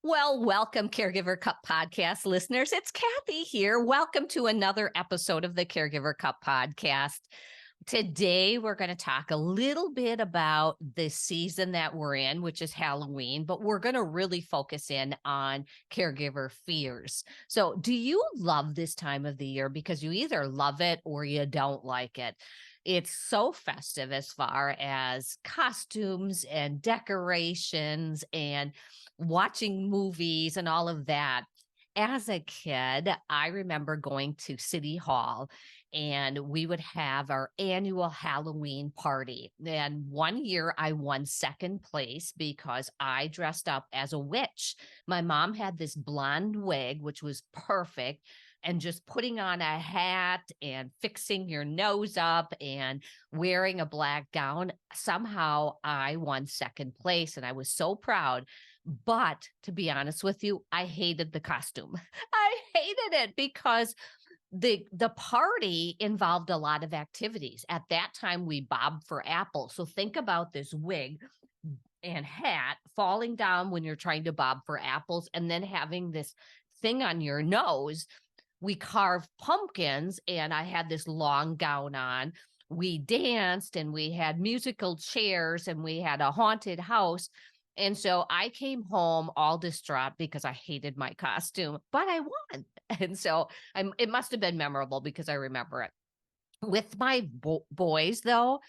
Well, welcome, Caregiver Cup podcast listeners. It's Kathy here. Welcome to another episode of the Caregiver Cup podcast. Today, we're going to talk a little bit about the season that we're in, which is Halloween, but we're going to really focus in on caregiver fears. So, do you love this time of the year? Because you either love it or you don't like it. It's so festive as far as costumes and decorations and watching movies and all of that. As a kid, I remember going to City Hall and we would have our annual Halloween party. And one year I won second place because I dressed up as a witch. My mom had this blonde wig, which was perfect. And just putting on a hat and fixing your nose up and wearing a black gown, somehow I won second place. And I was so proud. But to be honest with you, I hated the costume. I hated it because the party involved a lot of activities. At that time, we bobbed for apples. So think about this wig and hat falling down when you're trying to bob for apples, and then having this thing on your nose. We carved pumpkins, and I had this long gown on. We danced, and we had musical chairs, and we had a haunted house. And so I came home all distraught because I hated my costume, but I won. And so it must have been memorable because I remember it. With my boys, though,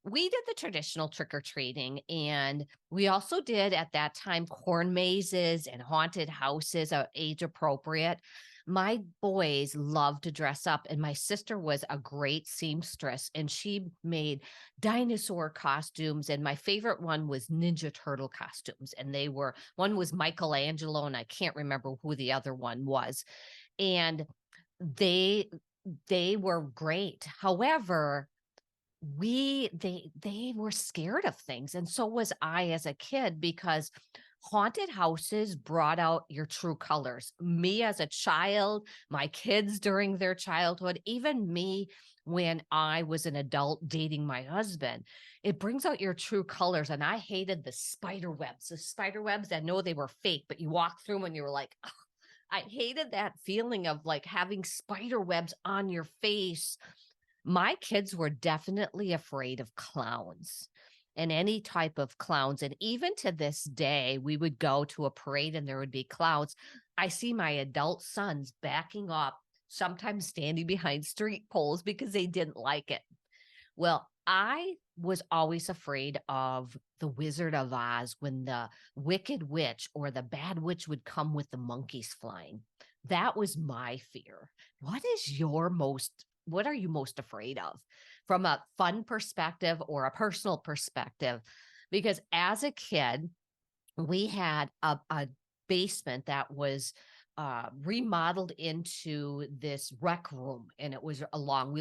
we did the traditional trick or treating, and we also did at that time corn mazes and haunted houses, age appropriate. My boys loved to dress up, and my sister was a great seamstress, and she made dinosaur costumes. And my favorite one was Ninja Turtle costumes, and one was Michelangelo, and I can't remember who the other one was. And they they were great. However, they were scared of things, and so was I as a kid, because haunted houses brought out your true colors. Me as a child, my kids during their childhood, even me when I was an adult dating my husband. It brings out your true colors, and I hated the spider webs. The spider webs, I know they were fake, but you walk through them and you were like, "Ugh." I hated that feeling of like having spider webs on your face. My kids were definitely afraid of clowns and any type of clowns. And even to this day, we would go to a parade and there would be clowns. I see my adult sons backing up, sometimes standing behind street poles because they didn't like it. Well, I was always afraid of the Wizard of Oz when the Wicked Witch or the Bad Witch would come with the monkeys flying. That was my fear. What are you most afraid of from a fun perspective or a personal perspective? Because as a kid, we had a basement that was remodeled into this rec room, and we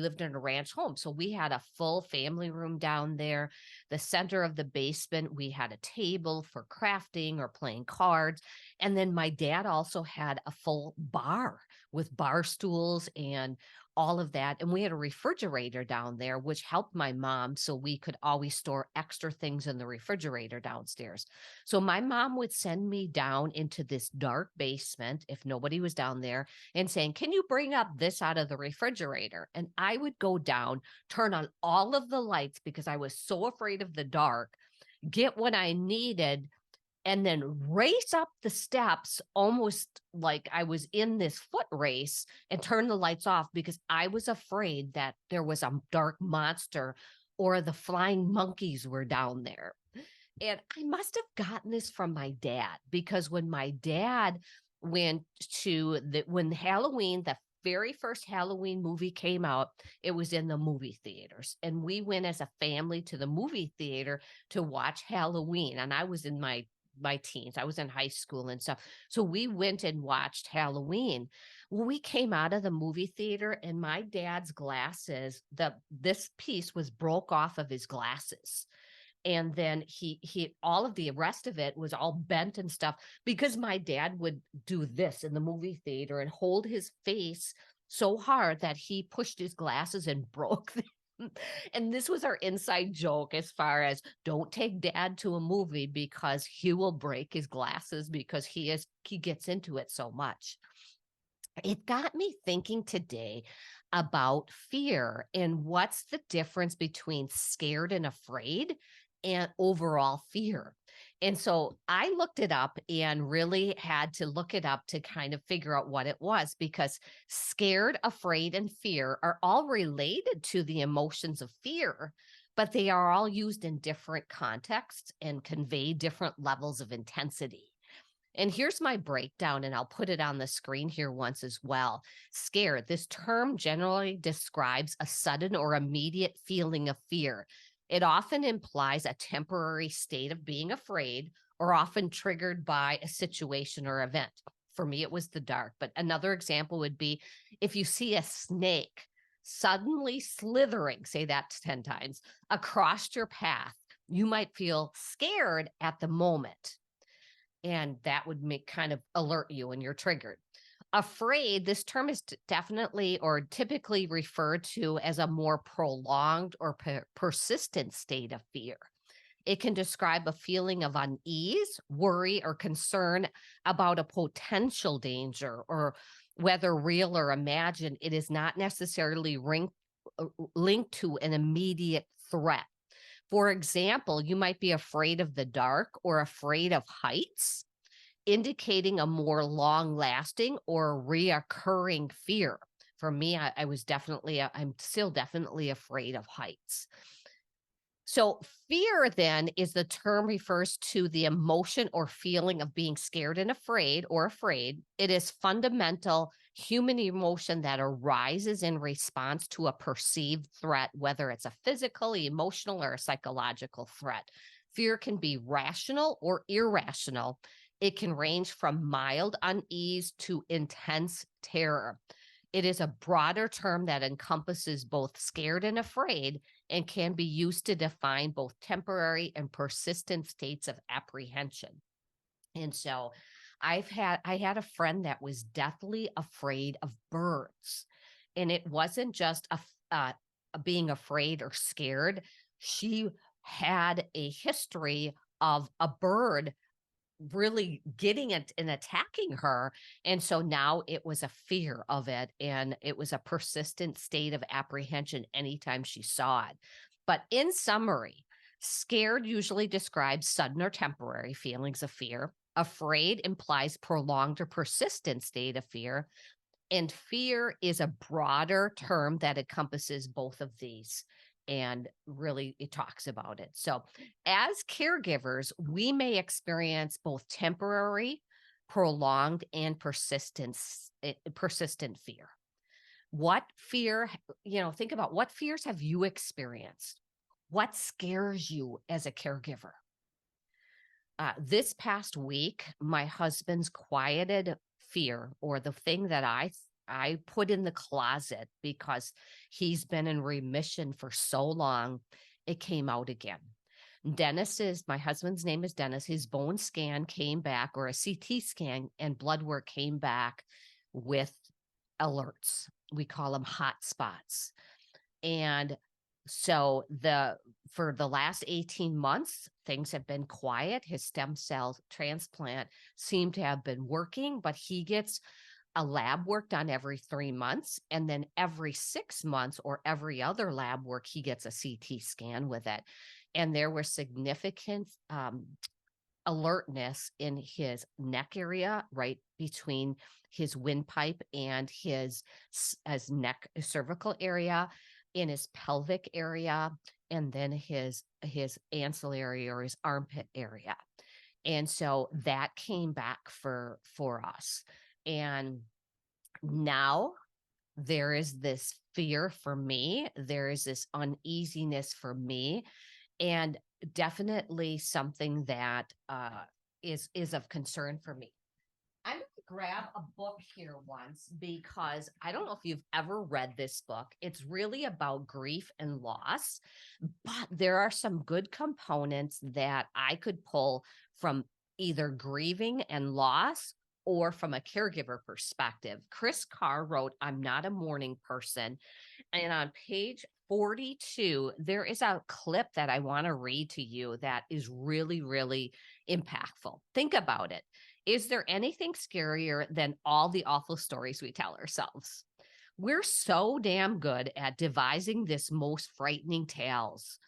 lived in a ranch home, so we had a full family room down there. The center of the basement, we had a table for crafting or playing cards, and then my dad also had a full bar with bar stools and all of that. And we had a refrigerator down there, which helped my mom, so we could always store extra things in the refrigerator downstairs. So my mom would send me down into this dark basement if nobody was down there, and saying, "Can you bring up this out of the refrigerator?" And I would go down, turn on all of the lights because I was so afraid of the dark, get what I needed, and then race up the steps almost like I was in this foot race, and turn the lights off because I was afraid that there was a dark monster or the flying monkeys were down there. And I must have gotten this from my dad, because when my dad went to when Halloween, the very first Halloween movie came out, it was in the movie theaters. And we went as a family to the movie theater to watch Halloween. And I was in my teens. I was in high school and stuff. So we went and watched Halloween. Well, we came out of the movie theater, and my dad's glasses, this piece was broke off of his glasses. And then he all of the rest of it was all bent and stuff, because my dad would do this in the movie theater and hold his face so hard that he pushed his glasses and broke them. And this was our inside joke as far as don't take dad to a movie because he will break his glasses because he gets into it so much. It got me thinking today about fear and what's the difference between scared and afraid and overall fear. And so I looked it up and really had to look it up to kind of figure out what it was because scared, afraid, and fear are all related to the emotions of fear, but they are all used in different contexts and convey different levels of intensity. And here's my breakdown, and I'll put it on the screen here once as well. Scared. This term generally describes a sudden or immediate feeling of fear. It often implies a temporary state of being afraid or often triggered by a situation or event. For me, it was the dark. But another example would be if you see a snake suddenly slithering, say that 10 times, across your path, you might feel scared at the moment, and that would make kind of alert you and you're triggered. Afraid, this term is definitely or typically referred to as a more prolonged or persistent state of fear. It can describe a feeling of unease, worry, or concern about a potential danger, or whether real or imagined, it is not necessarily linked to an immediate threat. For example, you might be afraid of the dark or afraid of heights, indicating a more long lasting or reoccurring fear. For me, I'm still definitely afraid of heights. So fear then is the term refers to the emotion or feeling of being scared and afraid or afraid. It is fundamental human emotion that arises in response to a perceived threat, whether it's a physical, emotional, or a psychological threat. Fear can be rational or irrational. It can range from mild unease to intense terror. It is a broader term that encompasses both scared and afraid and can be used to define both temporary and persistent states of apprehension. And so I had a friend that was deathly afraid of birds. And it wasn't just being afraid or scared. She had a history of a bird really getting it and attacking her. And so now it was a fear of it. And it was a persistent state of apprehension anytime she saw it. But in summary, scared usually describes sudden or temporary feelings of fear. Afraid implies prolonged or persistent state of fear. And fear is a broader term that encompasses both of these. And really, it talks about it. So, as caregivers, we may experience both temporary, prolonged, and persistent fear. What fear, think about what fears have you experienced? What scares you as a caregiver? This past week, my husband's quieted fear, or the thing that I put in the closet because he's been in remission for so long, it came out again. My husband's name is Dennis. His bone scan came back, or a CT scan and blood work came back with alerts. We call them hot spots. And so for the last 18 months, things have been quiet. His stem cell transplant seemed to have been working, but he gets a lab work done every 3 months. And then every 6 months or every other lab work, he gets a CT scan with it. And there was significant alertness in his neck area, right between his windpipe and his neck cervical area, in his pelvic area, and then his ancillary or his armpit area. And so that came back for us. And now there is this fear for me. There is this uneasiness for me, and definitely something that is of concern for me. I'm going to grab a book here once because I don't know if you've ever read this book. It's really about grief and loss, but there are some good components that I could pull from either grieving and loss or from a caregiver perspective. Chris Carr wrote, "I'm Not a Morning Person." And on page 42, there is a clip that I want to read to you that is really, really impactful. Think about it. Is there anything scarier than all the awful stories we tell ourselves? We're so damn good at devising this most frightening tales.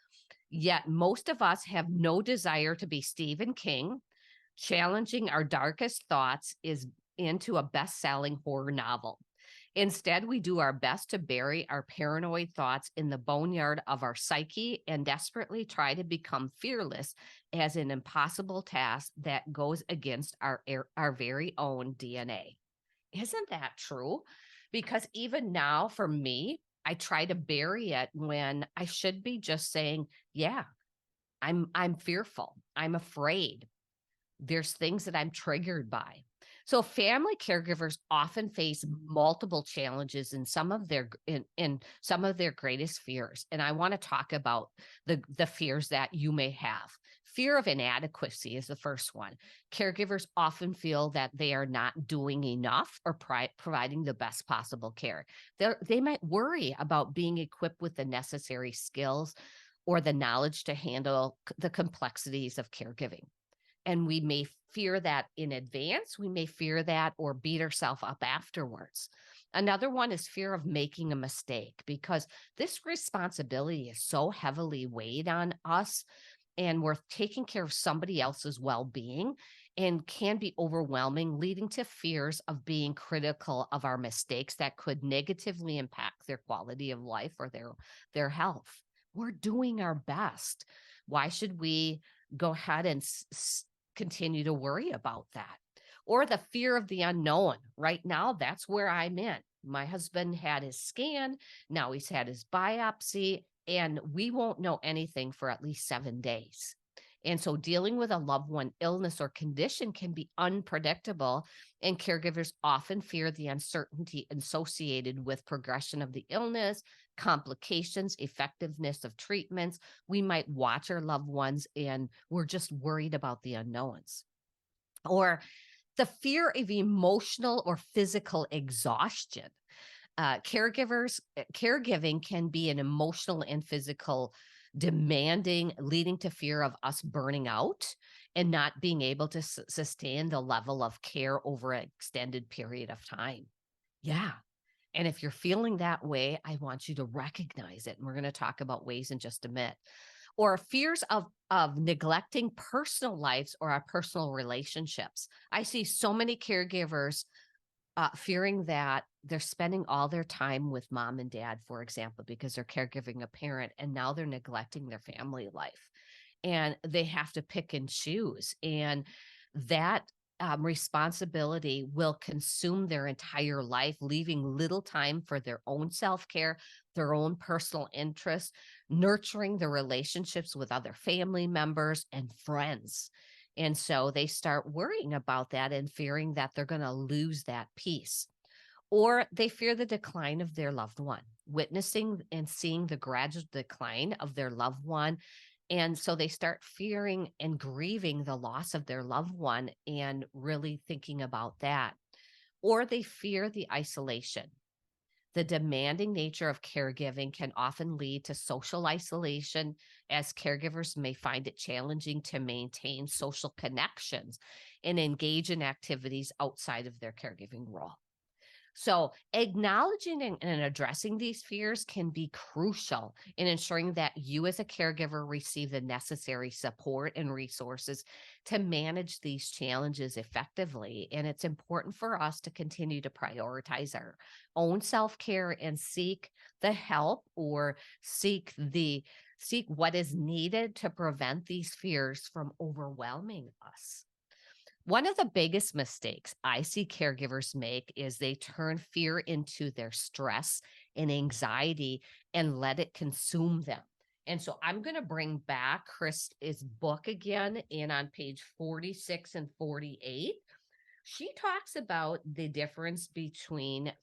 Yet most of us have no desire to be Stephen King. Challenging our darkest thoughts is into a best-selling horror novel. Instead, we do our best to bury our paranoid thoughts in the boneyard of our psyche and desperately try to become fearless as an impossible task that goes against our very own DNA. Isn't that true? Because even now, for me, I try to bury it when I should be just saying, yeah, I'm fearful. I'm afraid. There's things that I'm triggered by. So family caregivers often face multiple challenges in some of their greatest fears. And I want to talk about the fears that you may have. Fear of inadequacy is the first one. Caregivers often feel that they are not doing enough or providing the best possible care. They might worry about being equipped with the necessary skills or the knowledge to handle the complexities of caregiving. And we may fear that in advance. We may fear that or beat ourselves up afterwards. Another one is fear of making a mistake because this responsibility is so heavily weighed on us, and we're taking care of somebody else's well-being and can be overwhelming, leading to fears of being critical of our mistakes that could negatively impact their quality of life or their health. We're doing our best. Why should we go ahead and continue to worry about that? Or the fear of the unknown. Right now, that's where I'm in. My husband had his scan. Now he's had his biopsy, and we won't know anything for at least 7 days. And so dealing with a loved one illness or condition can be unpredictable, and caregivers often fear the uncertainty associated with progression of the illness, complications, effectiveness of treatments. We might watch our loved ones and we're just worried about the unknowns. Or the fear of emotional or physical exhaustion. Caregiving can be an emotional and physical demanding, leading to fear of us burning out and not being able to sustain the level of care over an extended period of time. Yeah. And if you're feeling that way, I want you to recognize it. And we're going to talk about ways in just a minute. Or fears of neglecting personal lives or our personal relationships. I see so many caregivers fearing that they're spending all their time with mom and dad, for example, because they're caregiving a parent, and now they're neglecting their family life. And they have to pick and choose. And that responsibility will consume their entire life, leaving little time for their own self-care, their own personal interests, nurturing the relationships with other family members and friends. And so they start worrying about that and fearing that they're going to lose that piece. Or they fear the decline of their loved one, witnessing and seeing the gradual decline of their loved one. And so they start fearing and grieving the loss of their loved one and really thinking about that. Or they fear the isolation. The demanding nature of caregiving can often lead to social isolation, as caregivers may find it challenging to maintain social connections and engage in activities outside of their caregiving role. So acknowledging and addressing these fears can be crucial in ensuring that you as a caregiver receive the necessary support and resources to manage these challenges effectively. And it's important for us to continue to prioritize our own self-care and seek the help or seek what is needed to prevent these fears from overwhelming us. One of the biggest mistakes I see caregivers make is they turn fear into their stress and anxiety and let it consume them. And so I'm going to bring back Chris's book again, and on page 46 and 48, she talks about the difference between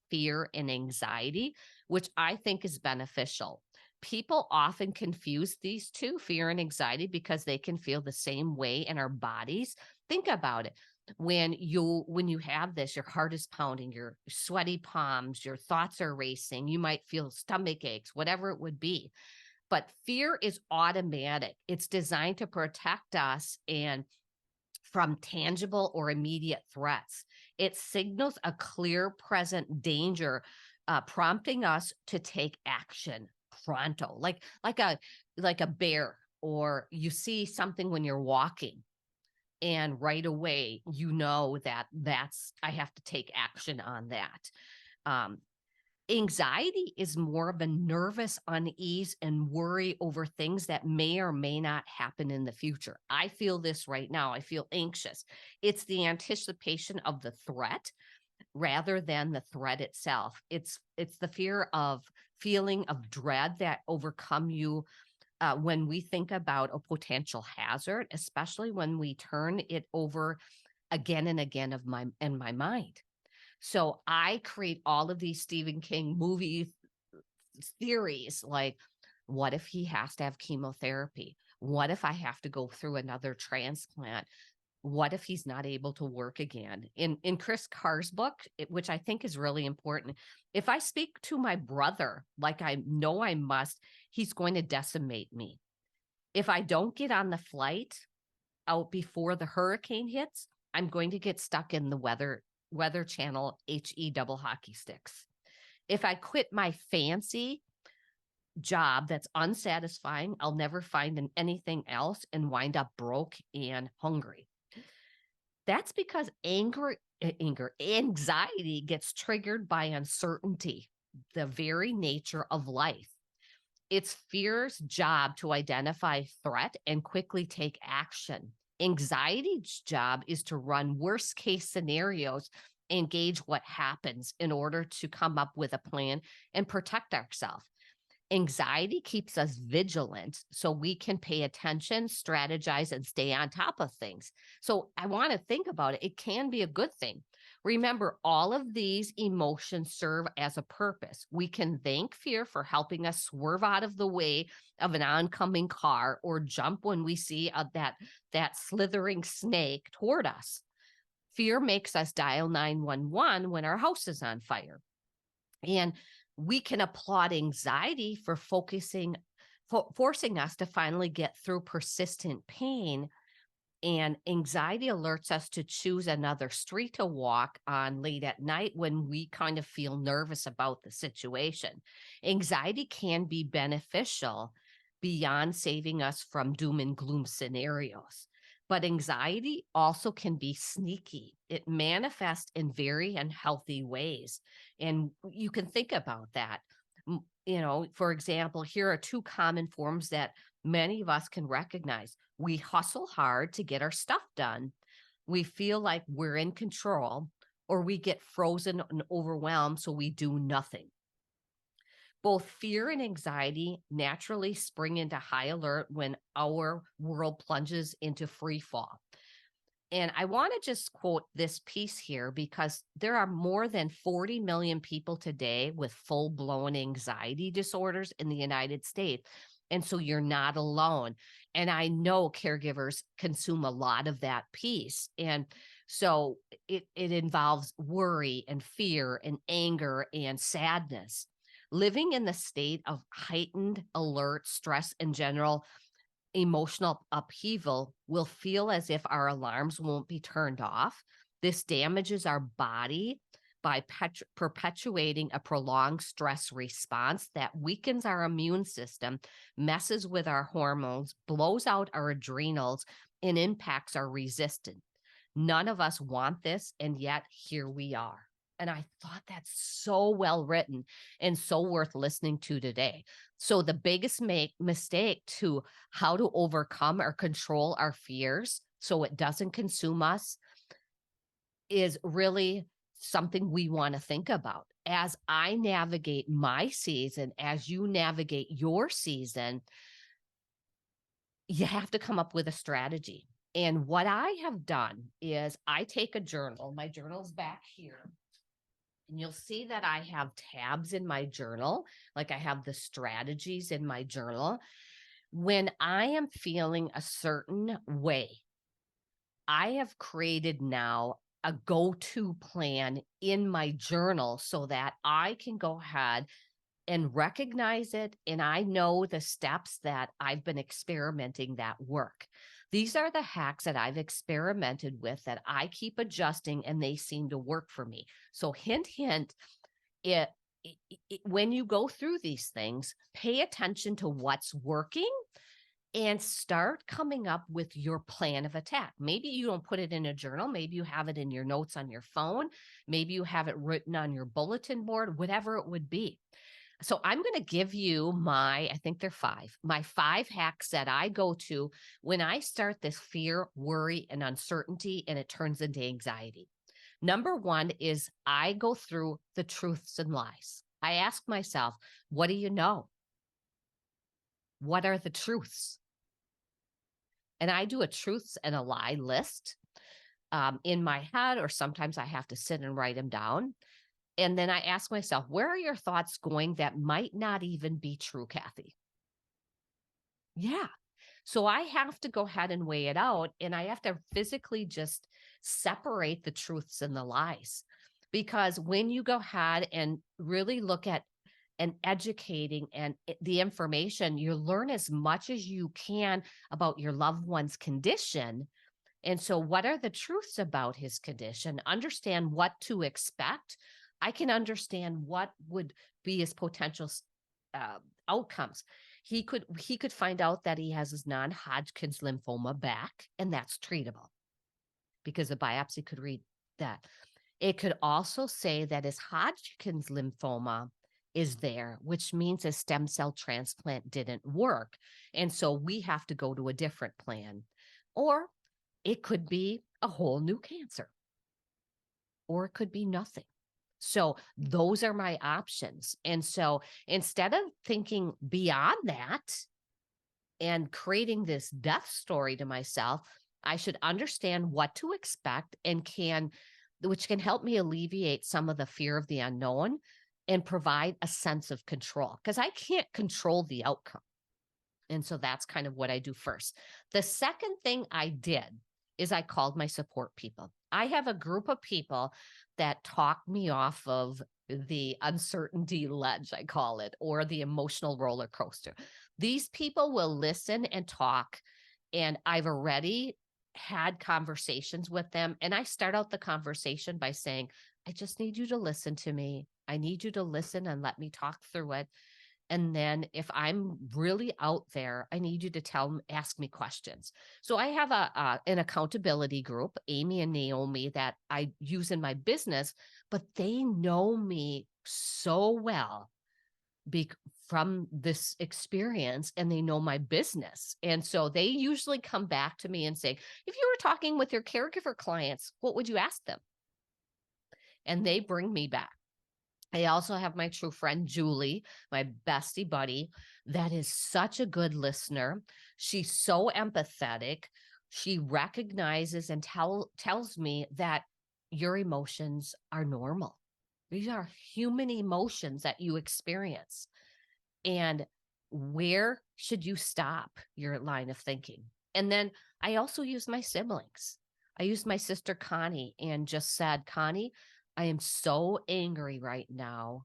fear and anxiety, which I think is beneficial. People often confuse these two, fear and anxiety, because they can feel the same way in our bodies. Think about it. When you have this, your heart is pounding, your sweaty palms, your thoughts are racing, you might feel stomach aches, whatever it would be. But fear is automatic. It's designed to protect us and from tangible or immediate threats. It signals a clear present danger, prompting us to take action pronto, like a bear, or you see something when you're walking, and right away you know that's I have to take action on that. Um, Anxiety is more of a nervous unease and worry over things that may or may not happen in the future. I feel this right now. I feel anxious. It's the anticipation of the threat rather than the threat itself. It's the feeling of dread that overcome you when we think about a potential hazard, especially when we turn it over again and again in my mind. So I create all of these Stephen King movie theories, like, what if he has to have chemotherapy? What if I have to go through another transplant? What if he's not able to work again? In Chris Carr's book, which I think is really important, if I speak to my brother like I know I must, he's going to decimate me. If I don't get on the flight out before the hurricane hits, I'm going to get stuck in the Weather Channel HE double hockey sticks. If I quit my fancy job that's unsatisfying, I'll never find anything else and wind up broke and hungry. That's because anxiety gets triggered by uncertainty, the very nature of life. It's fear's job to identify threat and quickly take action. Anxiety's job is to run worst case scenarios and gauge what happens in order to come up with a plan and protect ourselves. Anxiety keeps us vigilant so we can pay attention, strategize, and stay on top of things. So I want to think about it. It can be a good thing. Remember, all of these emotions serve as a purpose. We can thank fear for helping us swerve out of the way of an oncoming car or jump when we see that slithering snake toward us. Fear makes us dial 911 when our house is on fire. And we can applaud anxiety for forcing us to finally get through persistent pain. And anxiety alerts us to choose another street to walk on late at night when we kind of feel nervous about the situation. Anxiety can be beneficial beyond saving us from doom and gloom scenarios. But anxiety also can be sneaky. It manifests in very unhealthy ways. And you can think about that. For example, here are two common forms that many of us can recognize. We hustle hard to get our stuff done. We feel like we're in control, or we get frozen and overwhelmed, so we do nothing. Both fear and anxiety naturally spring into high alert when our world plunges into free fall. And I want to just quote this piece here because there are more than 40 million people today with full-blown anxiety disorders in the United States. And so you're not alone. And I know caregivers consume a lot of that piece. And so it involves worry and fear and anger and sadness. Living in the state of heightened alert, stress, and general emotional upheaval will feel as if our alarms won't be turned off. This damages our body by perpetuating a prolonged stress response that weakens our immune system, messes with our hormones, blows out our adrenals, and impacts our resistance. None of us want this, and yet here we are. And I thought that's so well written and so worth listening to today. So the biggest mistake to how to overcome or control our fears so it doesn't consume us is really something we want to think about. As I navigate my season, as you navigate your season, you have to come up with a strategy. And what I have done is I take a journal. My journal's back here. And you'll see that I have tabs in my journal, like I have the strategies in my journal. When I am feeling a certain way, I have created now a go-to plan in my journal so that I can go ahead and recognize it. And I know the steps that I've been experimenting that work. These are the hacks that I've experimented with that I keep adjusting and they seem to work for me. So hint, hint, it, when you go through these things, pay attention to what's working and start coming up with your plan of attack. Maybe you don't put it in a journal. Maybe you have it in your notes on your phone. Maybe you have it written on your bulletin board, whatever it would be. So I'm going to give you I think they're my 5 hacks that I go to when I start this fear, worry, and uncertainty, and it turns into anxiety. Number 1 is I go through the truths and lies. I ask myself, what do you know? What are the truths? And I do a truths and a lie list in my head, or sometimes I have to sit and write them down. And then I ask myself, where are your thoughts going that might not even be true, Kathy? Yeah. So I have to go ahead and weigh it out. And I have to physically just separate the truths and the lies. Because when you go ahead and really look at and educating and the information, you learn as much as you can about your loved one's condition. And so, what are the truths about his condition? Understand what to expect. I can understand what would be his potential outcomes. He could find out that he has his non-Hodgkin's lymphoma back, and that's treatable because a biopsy could read that. It could also say that his Hodgkin's lymphoma is there, which means a stem cell transplant didn't work. And so we have to go to a different plan. Or it could be a whole new cancer, or it could be nothing. So those are my options. And so instead of thinking beyond that and creating this death story to myself, I should understand what to expect which can help me alleviate some of the fear of the unknown and provide a sense of control, because I can't control the outcome. And so that's kind of what I do first. The second thing I did is I called my support people. I have a group of people that talk me off of the uncertainty ledge, I call it, or the emotional roller coaster. These people will listen and talk, and I've already had conversations with them. And I start out the conversation by saying, I just need you to listen to me. I need you to listen and let me talk through it. And then if I'm really out there, I need you to ask me questions. So I have an accountability group, Amy and Naomi, that I use in my business, but they know me so well from this experience, and they know my business. And so they usually come back to me and say, if you were talking with your caregiver clients, what would you ask them? And they bring me back. I also have my true friend, Julie, my bestie buddy, that is such a good listener. She's so empathetic. She recognizes and tells me that your emotions are normal. These are human emotions that you experience. And where should you stop your line of thinking? And then I also use my siblings. I used my sister, Connie, and just said, Connie, I am so angry right now.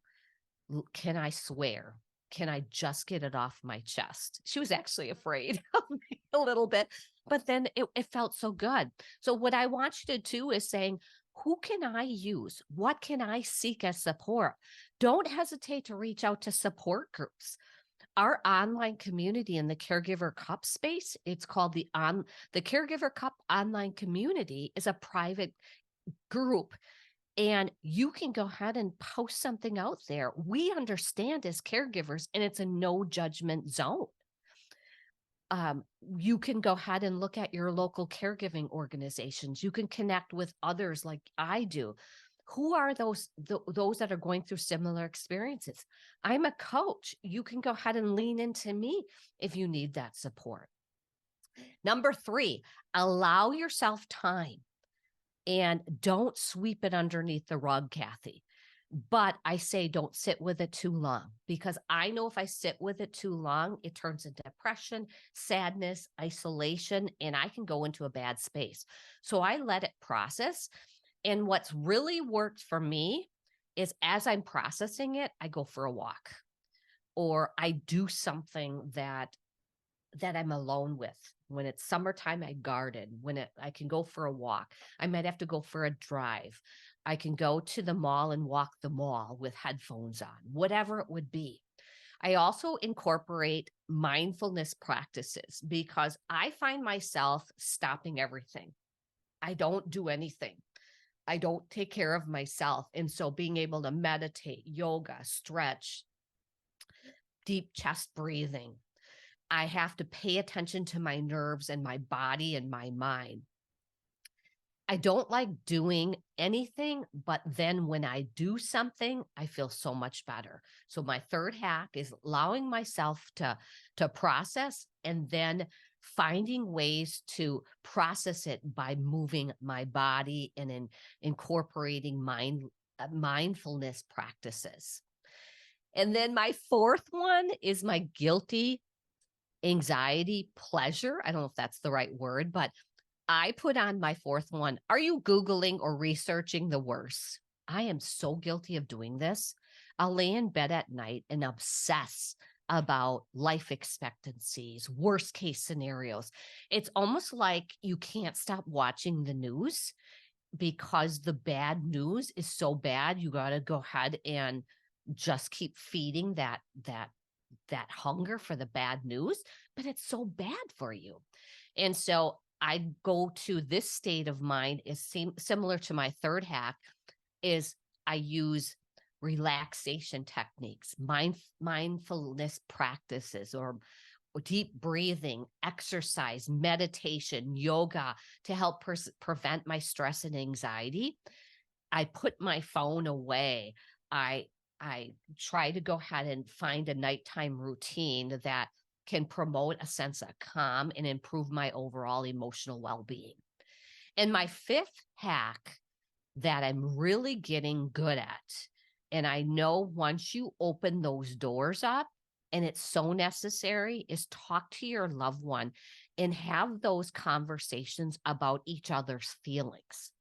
Can I swear? Can I just get it off my chest? She was actually afraid of me a little bit, but then it felt so good. So what I want you to do is saying, who can I use? What can I seek as support? Don't hesitate to reach out to support groups. Our online community in the Caregiver Cup space, it's called the Caregiver Cup online community, is a private group. And you can go ahead and post something out there. We understand as caregivers, and it's a no judgment zone. You can go ahead and look at your local caregiving organizations. You can connect with others like I do. Who are those that are going through similar experiences? I'm a coach. You can go ahead and lean into me if you need that support. Number 3, allow yourself time. And don't sweep it underneath the rug, Kathy. But I say don't sit with it too long, because I know if I sit with it too long, it turns into depression, sadness, isolation, and I can go into a bad space. So I let it process. And what's really worked for me is, as I'm processing it, I go for a walk, or I do something that I'm alone with. When it's summertime, I garden. I can go for a walk. I might have to go for a drive. I can go to the mall and walk the mall with headphones on, whatever it would be. I also incorporate mindfulness practices, because I find myself stopping everything. I don't do anything. I don't take care of myself. And so being able to meditate, yoga, stretch, deep chest breathing, I have to pay attention to my nerves and my body and my mind. I don't like doing anything, but then when I do something, I feel so much better. So my third hack is allowing myself to process, and then finding ways to process it by moving my body and incorporating mindfulness practices. And then my fourth one is my guilty anxiety pleasure. I don't know if that's the right word, but I put on my fourth one. Are you Googling or researching the worst? I am so guilty of doing this. I'll lay in bed at night and obsess about life expectancies, worst case scenarios. It's almost like you can't stop watching the news, because the bad news is so bad. You got to go ahead and just keep feeding that hunger for the bad news, but it's so bad for you. And so I go to this state of mind, is similar to my third hack, is I use relaxation techniques, mindfulness practices, or deep breathing, exercise, meditation, yoga, to help prevent my stress and anxiety. I put my phone away. I try to go ahead and find a nighttime routine that can promote a sense of calm and improve my overall emotional well-being. And my fifth hack that I'm really getting good at, and I know once you open those doors up, and it's so necessary, is talk to your loved one and have those conversations about each other's feelings.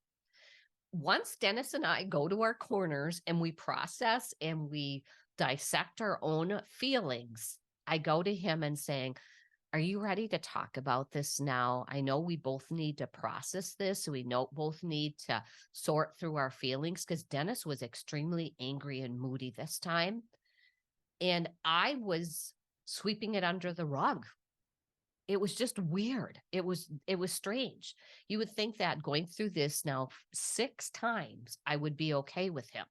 Once Dennis and I go to our corners and we process and we dissect our own feelings, I go to him and saying, are you ready to talk about this now? I know we both need to process this. We both need to sort through our feelings, because Dennis was extremely angry and moody this time. And I was sweeping it under the rug. It was just weird. It was strange. You would think that going through this now 6 times, I would be okay with him.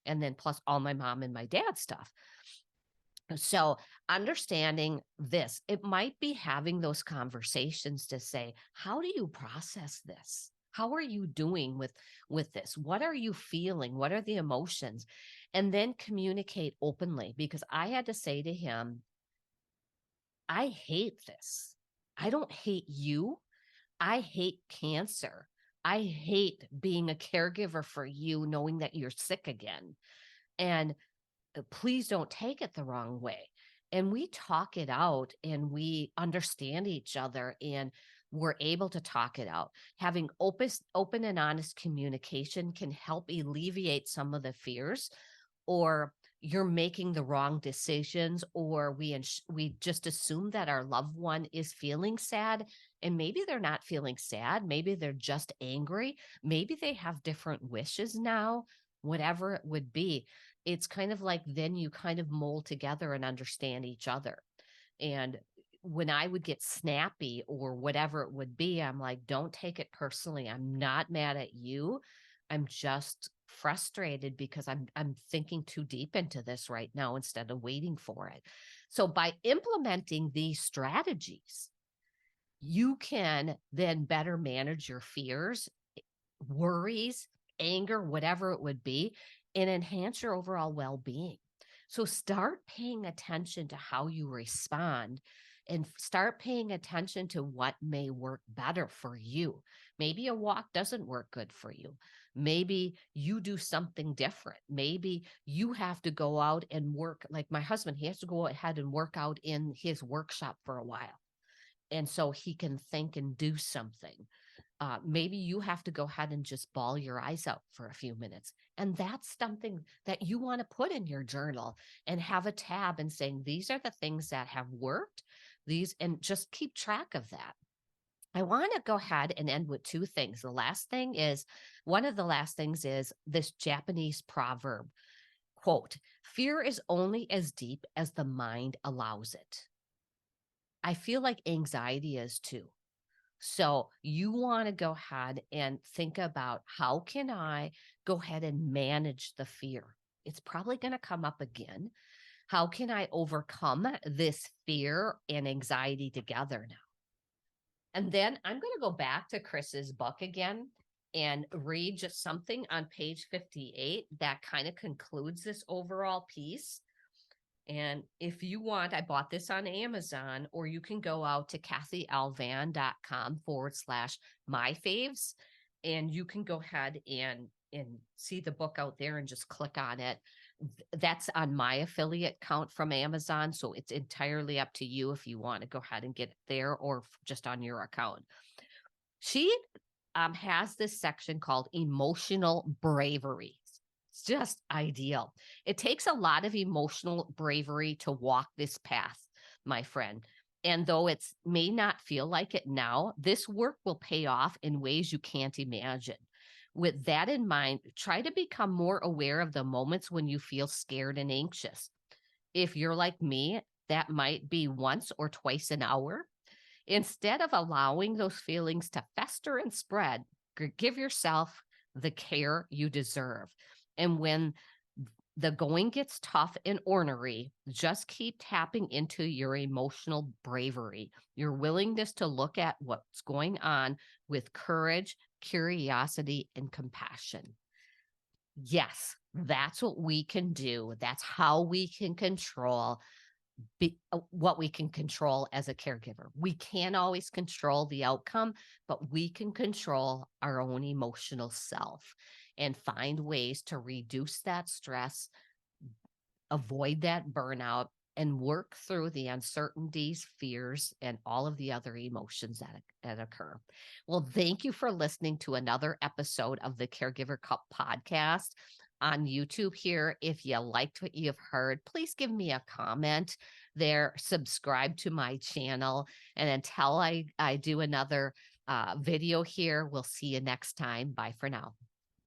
And then plus all my mom and my dad stuff. So understanding this, it might be having those conversations to say, how do you process this? How are you doing with this? What are you feeling? What are the emotions? And then communicate openly, because I had to say to him, I hate this. I don't hate you. I hate cancer. I hate being a caregiver for you, knowing that you're sick again. And please don't take it the wrong way. And we talk it out, and we understand each other, and we're able to talk it out. Having open and honest communication can help alleviate some of the fears, or you're making the wrong decisions, or we just assume that our loved one is feeling sad, and maybe they're not feeling sad. Maybe they're just angry. Maybe they have different wishes now, whatever it would be. It's kind of like, then you kind of mold together and understand each other. And when I would get snappy or whatever it would be, I'm like, don't take it personally. I'm not mad at you. I'm just frustrated because I'm thinking too deep into this right now instead of waiting for it. So by implementing these strategies, you can then better manage your fears, worries, anger, whatever it would be, and enhance your overall well-being. So start paying attention to how you respond, and start paying attention to what may work better for you, Maybe a walk doesn't work good for you. Maybe you do something different. Maybe you have to go out and work. Like my husband, he has to go ahead and work out in his workshop for a while. And so he can think and do something. Maybe you have to go ahead and just bawl your eyes out for a few minutes. And that's something that you want to put in your journal and have a tab and saying, these are the things that have worked, these, and just keep track of that. I want to go ahead and end with two things. One of the last things is this Japanese proverb, quote, fear is only as deep as the mind allows it. I feel like anxiety is too. So you want to go ahead and think about, how can I go ahead and manage the fear? It's probably going to come up again. How can I overcome this fear and anxiety together now? And then I'm going to go back to Chris's book again and read just something on page 58 that kind of concludes this overall piece. And if you want, I bought this on Amazon, or you can go out to kathyalvan.com/myfaves, and you can go ahead and see the book out there and just click on it. That's on my affiliate account from Amazon. So it's entirely up to you if you want to go ahead and get it there or just on your account. She has this section called emotional bravery. It's just ideal. It takes a lot of emotional bravery to walk this path, my friend. And though it may not feel like it now, this work will pay off in ways you can't imagine. With that in mind, try to become more aware of the moments when you feel scared and anxious. If you're like me, that might be once or twice an hour. Instead of allowing those feelings to fester and spread, give yourself the care you deserve. And when the going gets tough and ornery, just keep tapping into your emotional bravery, your willingness to look at what's going on with courage, curiosity, and compassion. Yes, that's what we can do. That's how we can control what we can control as a caregiver. We can't always control the outcome, but we can control our own emotional self and find ways to reduce that stress, avoid that burnout, and work through the uncertainties, fears, and all of the other emotions that occur. Well, thank you for listening to another episode of the Caregiver Cup podcast on YouTube here. If you liked what you've heard, please give me a comment there, subscribe to my channel, and until I do another video here, we'll see you next time. Bye for now.